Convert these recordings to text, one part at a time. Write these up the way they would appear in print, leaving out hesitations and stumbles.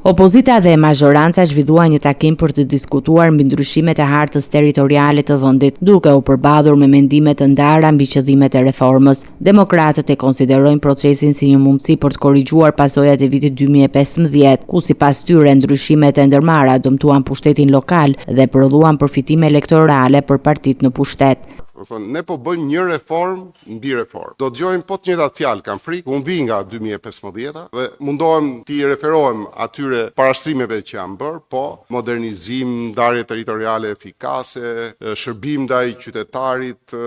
Opozita dhe mazhoranca zhvilluan një takim për të diskutuar mbi ndryshimet e hartës territoriale të vendit, duke u përballur me mendime të ndara mbi qëllimet e reformës. Demokratët e konsiderojnë procesin si një mundësi për të korrigjuar pasojat e vitit 2015, ku sipas tyre ndryshimet e ndërmarra dëmtuan pushtetin lokal dhe prodhuan përfitime elektorale për partitë në pushtet. Ne po bëjmë një reformë mbi reformë. Do dëgjojmë po të njëjtat fjalë, kam frikë, u mbi nga 2015 dhe mundohem t'i referohem atyre parashtrimeve që janë bërë, po modernizim, ndarje territoriale efikase, shërbim ndaj qytetarit,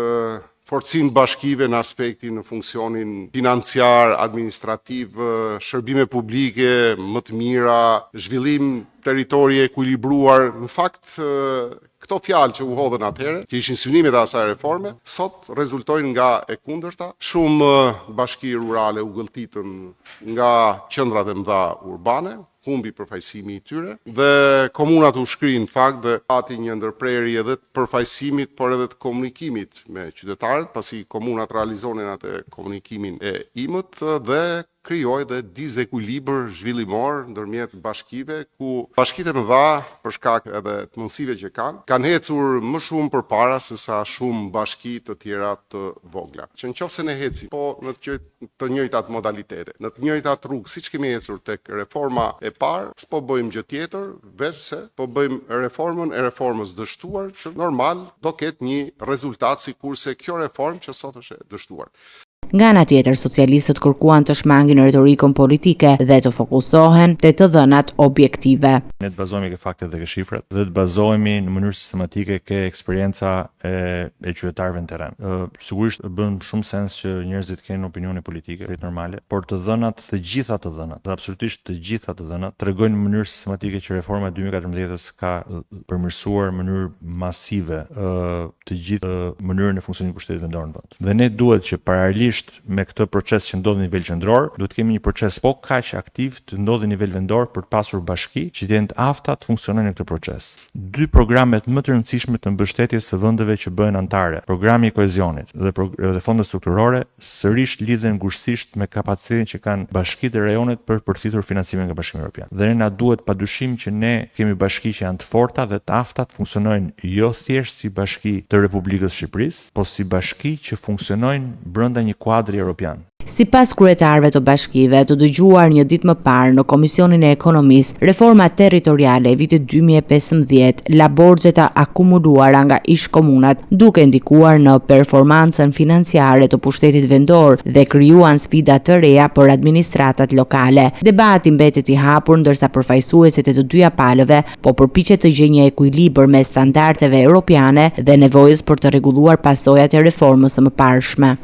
forcim bashkive në aspektin në funksionin financiar, administrativ, shërbime publike më të mira, zhvillim territori ekuilibruar. Në fakt, këto fjalë që u hodhën atëherë, që ishin synimet e asaj reforme, sot rezultojnë nga e kundërta. Shumë bashki rurale u gëlltitën nga qendrat e mëdha urbane, humbi përfaqësimi i tyre dhe komunat u shkrinë në fakt dhe pati një ndërprerje edhe të përfaqësimit por edhe të komunikimit me qytetarët, pasi komunat realizonin atë komunikimin e imët dhe krijoi dhe dizekuilibër zhvillimor ndërmjet bashkive, ku bashkitë e mëdha për shkak edhe të mundësive që kanë hecur më shumë përpara se sa shumë bashki të tjera të vogla. Që nëse ne ecim po në të njëjtat modalitete, në të njëjtat rrugë, siç kemi ecur tek reforma e parë, s'po bëjmë gjë tjetër, veç se po bëjmë reformën e reformës dështuar, që normal do ketë një rezultat sikurse kjo reformë që sot është e dështuar. Nga ana tjetër, socialistët kërkuan të shmangin retorikën politike dhe të fokusohen te të dhënat objektive. Ne të bazohemi ke faktet dhe ke shifrat dhe të bazohemi në mënyrë sistematike ke eksperienca e qytetarëve në terren. Sigurisht bën shumë sens që njerëzit kenë opinione politike, është normale, por të dhënat, të gjitha të dhënat, dhe absolutisht të gjitha të dhënat, tregojnë në mënyrë sistematike që reforma e 2014-s ka përmirësuar në mënyrë masive të gjithë mënyrën e funksionimit të pushtetit vendor në vend. Dhe ne duhet që paralelisht me këtë proces që ndodh në nivel qendror, duhet kemi një proces po kaq aktiv të ndodhë në nivel vendor për të pasur bashki që të jenë të afta të funksionojnë në këtë proces. Dy programet më të rëndësishme të mbështetjes së vendeve që bëhen anëtare, programi i koezionit dhe fondet strukturore, sërish lidhen ngushësisht me kapacitetin që kanë bashkitë e rajonet për përfituar financimin nga Bashkimi Evropian. Dhe ne na duhet padyshim që ne kemi bashki që janë të forta dhe të afta të funksionojnë jo thjesht si bashki të Republikës së Shqipërisë, po si bashki që funksionojnë brenda një kuadri evropian. Sipas kryetarëve të bashkive të dëgjuar një ditë më parë në Komisionin e Ekonomisë, reforma territoriale e vitit 2015 la borxhet akumuluara nga ish-komunat, duke ndikuar në performancën financiare të pushtetit vendor dhe krijuan sfida të reja për administratat lokale. Debati mbetet i hapur ndërsa përfaqësuesit e të dyja palëve po përpiqet të gjejë një ekuilibër mes standardeve europiane dhe nevojës për të rregulluar pasojat e reformës së mëparshme.